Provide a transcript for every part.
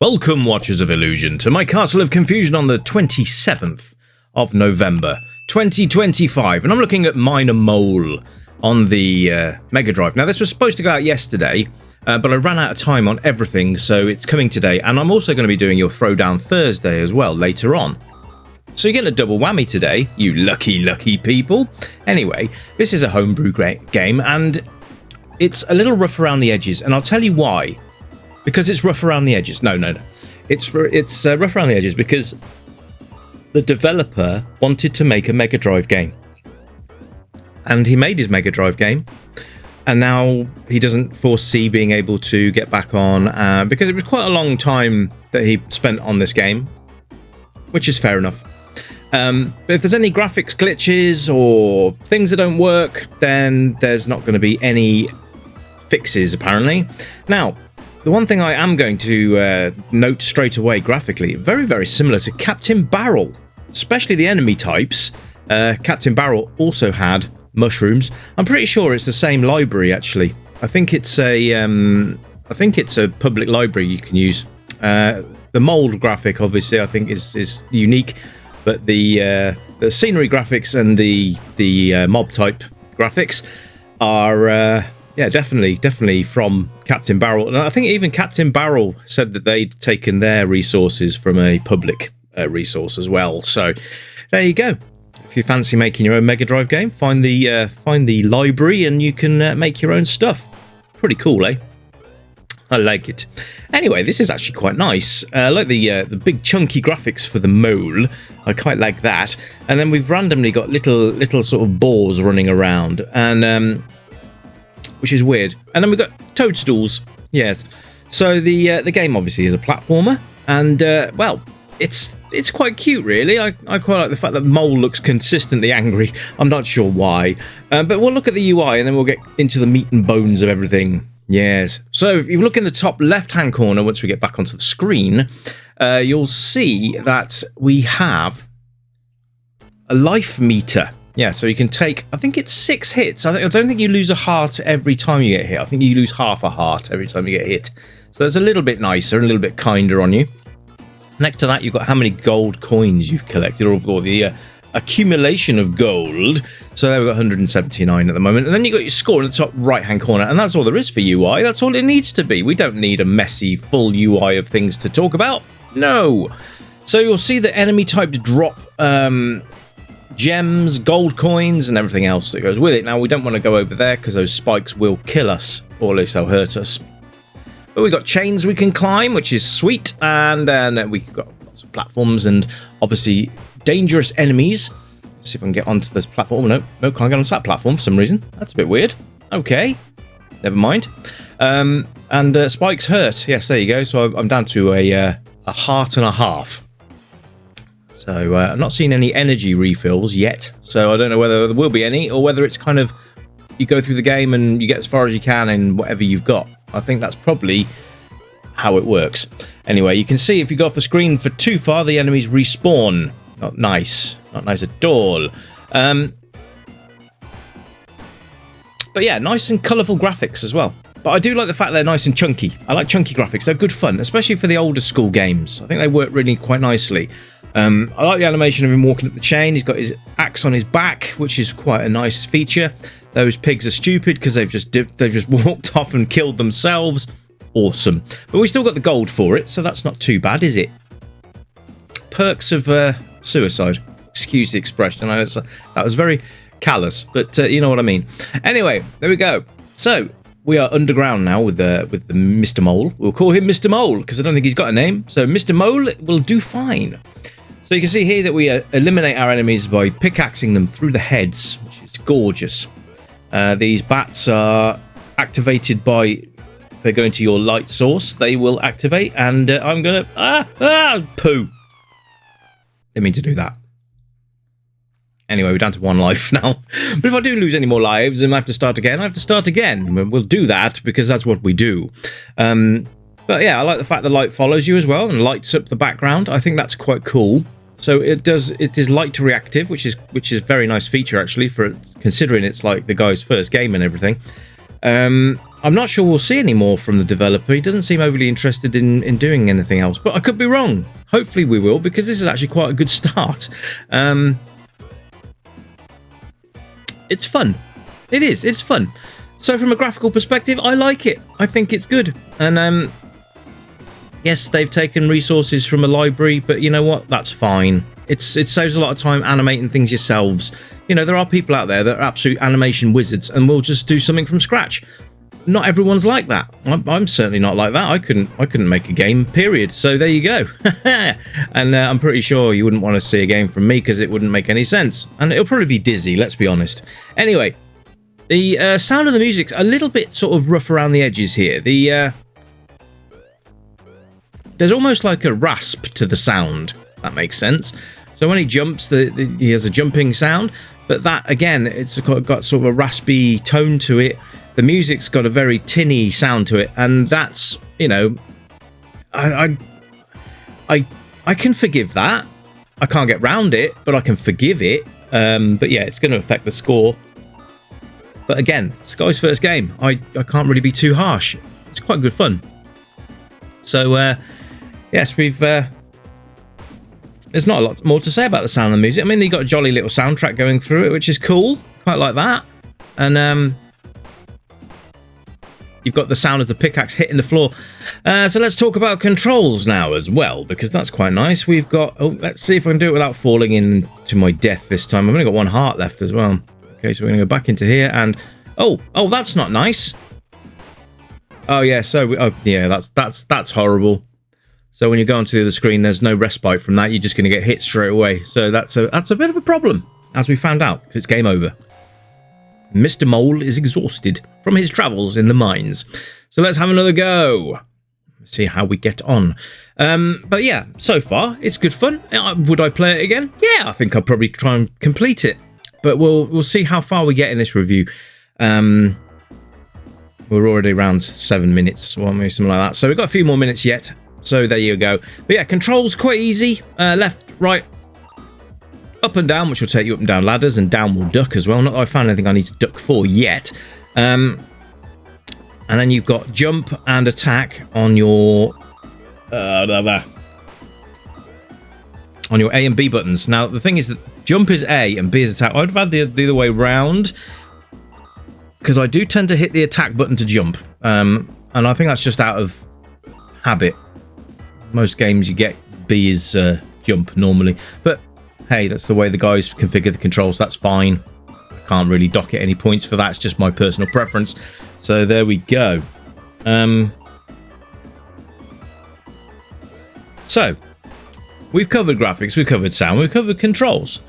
Welcome, Watchers of Illusion, to my Castle of Confusion on the 27th of November 2025, and I'm looking at Minor Mole on the Mega Drive. Now, this was supposed to go out yesterday, but I ran out of time on everything, so it's coming today, and I'm also going to be doing your Throwdown Thursday as well later on. So you're getting a double whammy today, you lucky people. Anyway, this is a homebrew game, and it's a little rough around the edges, and I'll tell you why. Because it's rough around the edges. No. It's rough around the edges because the developer wanted to make a Mega Drive game. And he made his Mega Drive game. And now he doesn't foresee being able to get back on because it was quite a long time that he spent on this game. Which is fair enough. But if there's any graphics glitches or things that don't work, then there's not going to be any fixes, apparently. Now, the one thing I am going to note straight away graphically, very similar to Captain Barrel, especially the enemy types. Captain Barrel also had mushrooms. I'm pretty sure it's the same library, actually. I think it's a public library you can use. The mold graphic, obviously, I think is unique, but the scenery graphics and the mob type graphics are. Yeah, definitely from Captain Barrel. And I think even Captain Barrel said that they'd taken their resources from a public resource as well. So there you go. If you fancy making your own Mega Drive game, find the library and you can make your own stuff. Pretty cool, eh? I like it. Anyway, this is actually quite nice. I like the big chunky graphics for the mole. I quite like that. And then we've randomly got little sort of boars running around, and which is weird. And then we've got toadstools. Yes. So the game obviously is a platformer, and well, it's quite cute, really. I quite like the fact that Mole looks consistently angry. I'm not sure why, but we'll look at the UI and then we'll get into the meat and bones of everything. Yes. So if you look in the top left-hand corner, once we get back onto the screen, you'll see that we have a life meter. Yeah, so you can take, I think it's 6 hits. I don't think you lose a heart every time you get hit. I think you lose half a heart every time you get hit. So that's a little bit nicer and a little bit kinder on you. Next to that, you've got how many gold coins you've collected, or the accumulation of gold. So there we've got 179 at the moment. And then you've got your score in the top right-hand corner. And that's all there is for UI. That's all it needs to be. We don't need a messy, full UI of things to talk about. No. So you'll see the enemy types drop gems, gold coins, and everything else that goes with it. Now, we don't want to go over there because those spikes will kill us, or at least they'll hurt us. But we've got chains we can climb, which is sweet, and then we've got lots of platforms and obviously dangerous enemies. Let's see if I can get onto this platform. No, can't get onto that platform for some reason. That's a bit weird. Okay, never mind. And spikes hurt. Yes, there you go. So I'm down to a heart and a half. So I'm not seeing any energy refills yet, so I don't know whether there will be any, or whether it's kind of you go through the game and you get as far as you can in whatever you've got. I think that's probably how it works. Anyway, you can see if you go off the screen for too far, the enemies respawn. Not nice at all. But yeah, nice and colourful graphics as well. But I do like the fact they're nice and chunky. I like chunky graphics. They're good fun, especially for the older school games. I think they work really quite nicely. I like the animation of him walking up the chain. He's got his axe on his back, which is quite a nice feature. Those pigs are stupid because they've just walked off and killed themselves. Awesome. But we still got the gold for it, so that's not too bad, is it? Perks of suicide. Excuse the expression. I know that was very callous, but you know what I mean. Anyway, there we go. So we are underground now with the Mr. Mole. We'll call him Mr. Mole because I don't think he's got a name. So Mr. Mole will do fine. So you can see here that we eliminate our enemies by pickaxing them through the heads, which is gorgeous. These bats are activated by, if they go into your light source, they will activate, and I'm going to... poo. Didn't mean to do that. Anyway, we're down to 1 life now. But if I do lose any more lives and I have to start again, I have to start again. We'll do that because that's what we do. But yeah, I like the fact the light follows you as well and lights up the background. I think that's quite cool. So it is light to reactive, which is a very nice feature actually, for considering it's like the guy's first game and everything. I I'm not sure we'll see any more from the developer. He doesn't seem overly interested in doing anything else, but I could be wrong. Hopefully we will, because this is actually quite a good start. It's fun. It is. It's fun. So from a graphical perspective, I like it. I think it's good. And yes, they've taken resources from a library, but you know what? That's fine. It saves a lot of time animating things yourselves. You know, there are people out there that are absolute animation wizards and will just do something from scratch. Not everyone's like that. I'm certainly not like that. I couldn't make a game, period. So there you go. And I'm pretty sure you wouldn't want to see a game from me because it wouldn't make any sense. And it'll probably be dizzy, let's be honest. Anyway, the sound of the music's a little bit sort of rough around the edges here. There's almost like a rasp to the sound. If that makes sense. So when he jumps, he has a jumping sound. But that, again, it's got sort of a raspy tone to it. The music's got a very tinny sound to it, and that's, you know, I can forgive that. I can't get round it, but I can forgive it. But yeah, it's going to affect the score. But again, Sky's first game. I can't really be too harsh. It's quite good fun. So yes, we've. There's not a lot more to say about the sound of the music. I mean, you've got a jolly little soundtrack going through it, which is cool. Quite like that. And you've got the sound of the pickaxe hitting the floor. So let's talk about controls now as well, because that's quite nice. We've got... Oh, let's see if I can do it without falling into my death this time. I've only got one heart left as well. Okay, so we're going to go back into here and... Oh, that's not nice. Oh, yeah, so... yeah, that's horrible. So when you go onto the other screen, there's no respite from that. You're just going to get hit straight away. So that's a bit of a problem, as we found out, because it's game over. Mr. Mole is exhausted from his travels in the mines. So let's have another go. See how we get on. But yeah, so far, it's good fun. Would I play it again? Yeah, I think I'll probably try and complete it. But we'll see how far we get in this review. We're already around 7 minutes, or maybe something like that. So we've got a few more minutes yet. So there you go. But yeah, controls quite easy. Left, right, up and down, which will take you up and down ladders, and down will duck as well. Not that I found anything I need to duck for yet. And then you've got jump and attack on your A and B buttons. Now the thing is that jump is A and B is attack. I'd have had the other way round, because I do tend to hit the attack button to jump, and I think that's just out of habit. Most games you get B is jump normally, but hey, that's the way the guys configure the controls. That's fine. I can't really dock at any points for that. It's just my personal preference. So there we go. So we've covered graphics, we've covered sound, we've covered controls.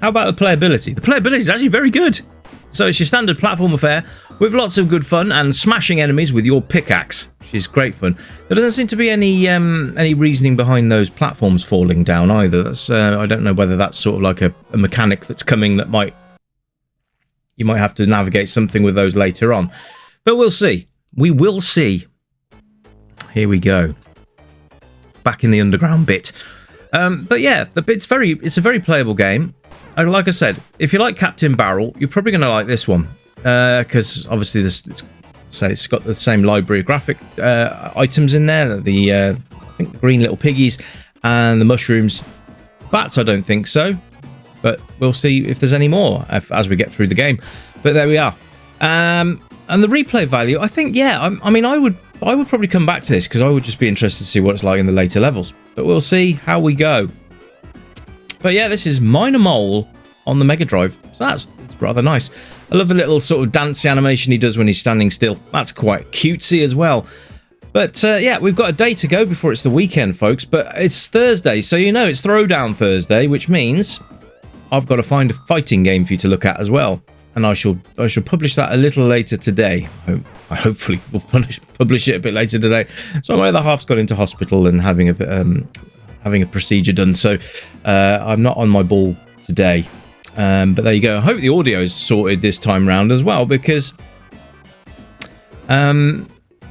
How about the playability? The playability is actually very good. So it's your standard platform affair with lots of good fun and smashing enemies with your pickaxe, which is great fun. There doesn't seem to be any reasoning behind those platforms falling down either. That's I don't know whether that's sort of like a mechanic that's coming that you might have to navigate something with those later on. But we'll see. We will see. Here we go. Back in the underground bit. But yeah, it's a very playable game. And like I said, if you like Captain Barrel, you're probably going to like this one, because obviously it's got the same library of graphic items in there. I think the green little piggies and the mushrooms. Bats, I don't think so, but we'll see if there's any more as we get through the game. But there we are. And the replay value, I think, yeah. I mean, I would probably come back to this because I would just be interested to see what it's like in the later levels. But we'll see how we go. But yeah, this is Minor Mole on the Mega Drive. So it's rather nice. I love the little sort of dancey animation he does when he's standing still. That's quite cutesy as well. But yeah, we've got a day to go before it's the weekend, folks. But it's Thursday, so you know it's Throwdown Thursday, which means I've got to find a fighting game for you to look at as well. And I shall publish that a little later today. I hopefully will publish it a bit later today. So my other half's gone into hospital and having a procedure done, so I'm not on my ball today. But there you go. I hope the audio is sorted this time round as well, because the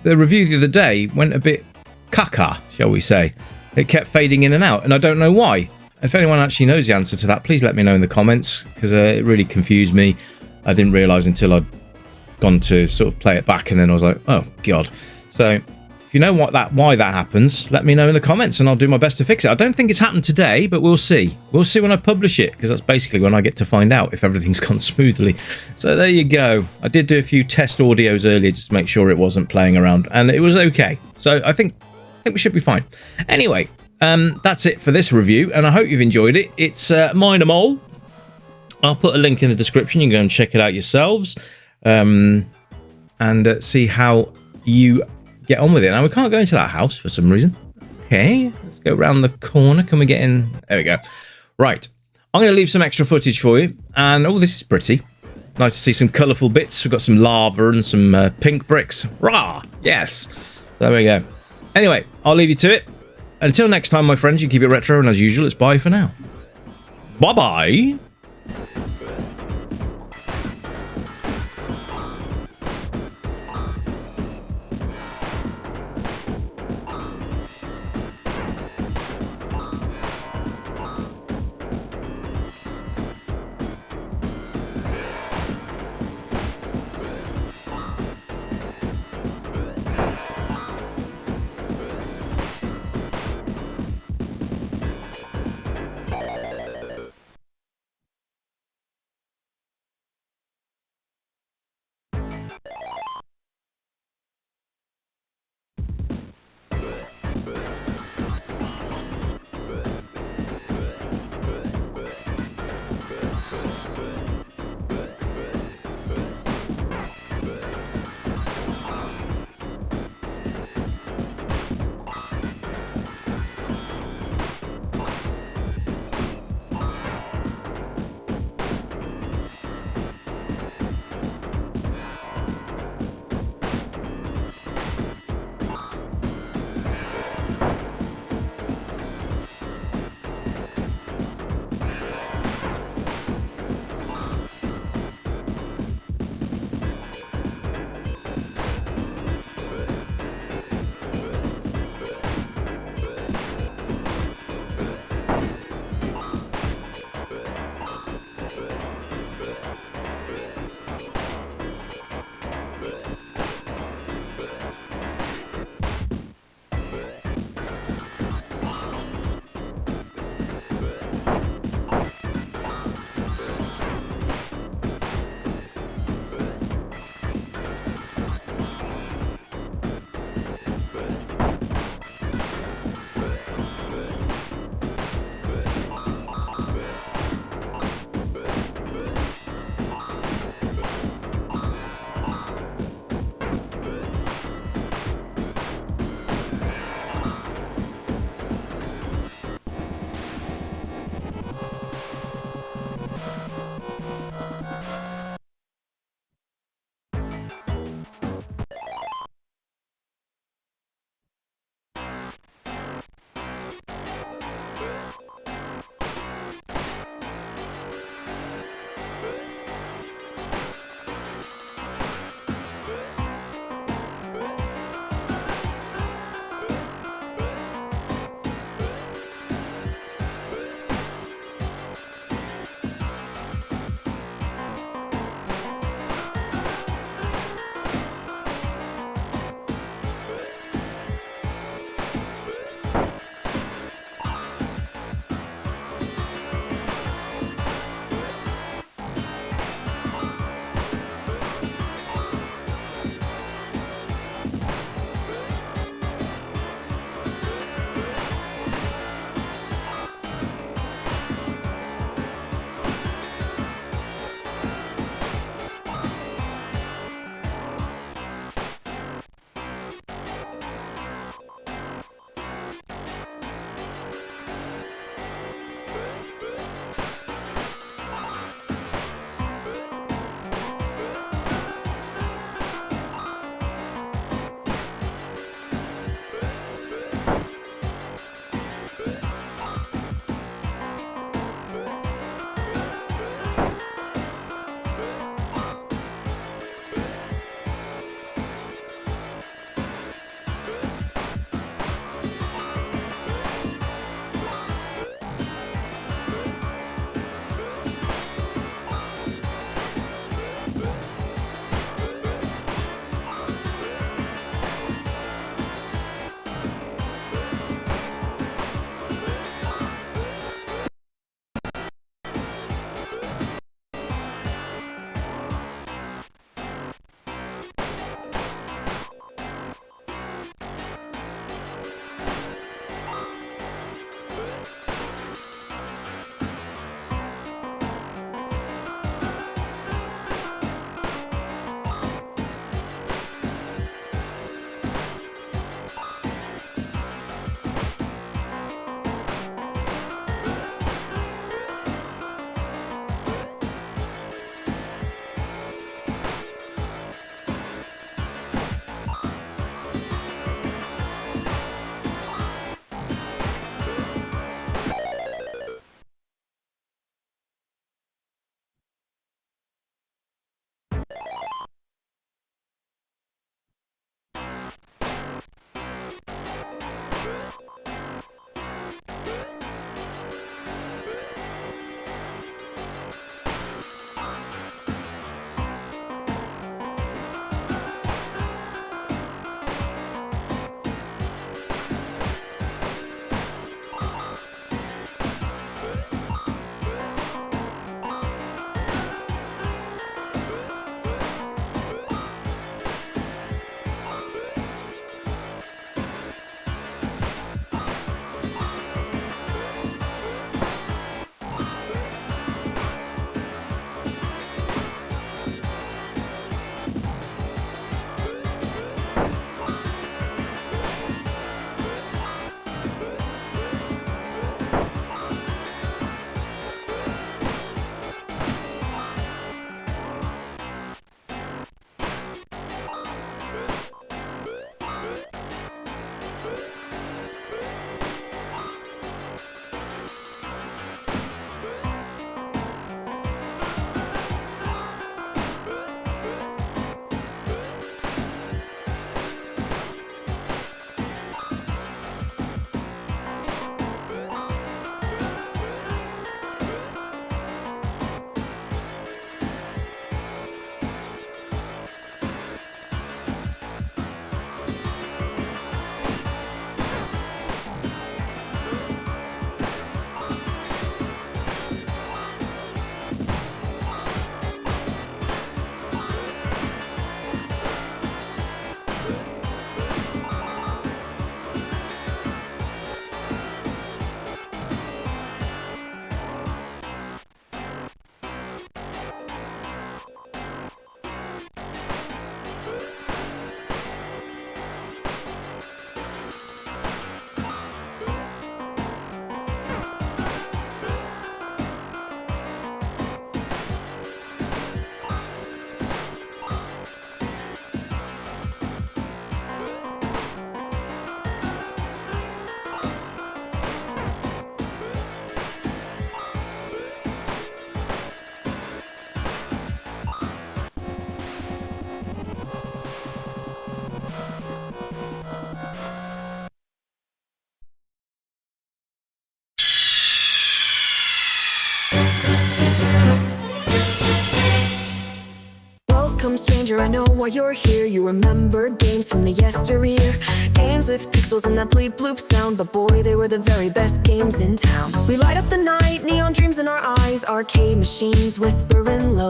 review the other day went a bit caca, shall we say. It kept fading in and out, and I don't know why. If anyone actually knows the answer to that, please let me know in the comments, because it really confused me. I didn't realise until I gone to sort of play it back, and then I was like, oh god. So if you know why that happens, let me know in the comments, and I'll do my best to fix it. I don't think it's happened today, but we'll see. We'll see when I publish it, because that's basically when I get to find out if everything's gone smoothly. So there you go. I did do a few test audios earlier just to make sure it wasn't playing around, and it was okay. So I think we should be fine. Anyway, that's it for this review, and I hope you've enjoyed it. It's Minor Mole. I'll put a link in the description. You can go and check it out yourselves, and see how you get on with it. Now, we can't go into that house for some reason. Okay, let's go around the corner. Can we get in? There we go. Right, I'm going to leave some extra footage for you, and oh, this is pretty. Nice to see some colourful bits. We've got some lava and some pink bricks. Rah! Yes! There we go. Anyway, I'll leave you to it. Until next time, my friends, you keep it retro, and as usual, it's bye for now. Bye-bye! stranger, I know why you're here. You remember games from the yesteryear, games with pixels and that bleep bloop sound, but boy, they were the very best games in town. We light up the night, neon dreams in our eyes, arcade machines whispering low,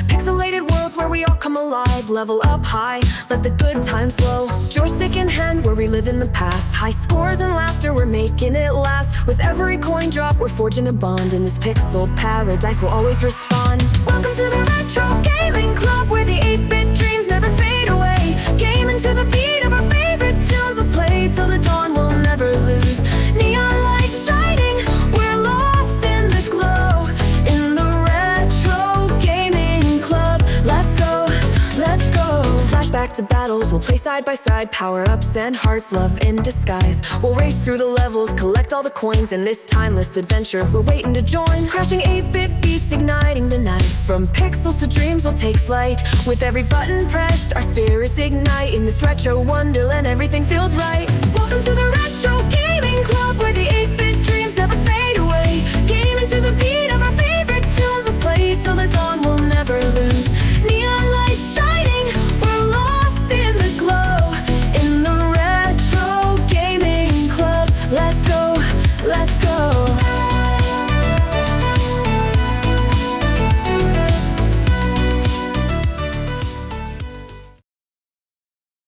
pixelated worlds where we all come alive, level up high, let the good times flow. Joystick in hand, where we live in the past, high scores and laughter, we're making it last. With every coin drop, we're forging a bond, in this pixel paradise will always respond. Welcome to the Retro Gaming Club, where the 8-bit dreams never fade away. Gaming to the beat of our favorite tunes, let's play till the dawn, we'll never lose. Neon lights shining, we're lost in the glow, in the Retro Gaming Club. Let's go, let's go. Flashback to battles, we'll play side by side, power-ups and hearts, love in disguise. We'll race through the levels, collect all the coins, in this timeless adventure we're waiting to join. Crashing 8-bit beats, igniting the night, from pixels to dreams we'll take flight. With every button pressed, our spirits ignite, in this retro wonderland everything feels right. Welcome to the Retro Gaming Club, where the 8-bit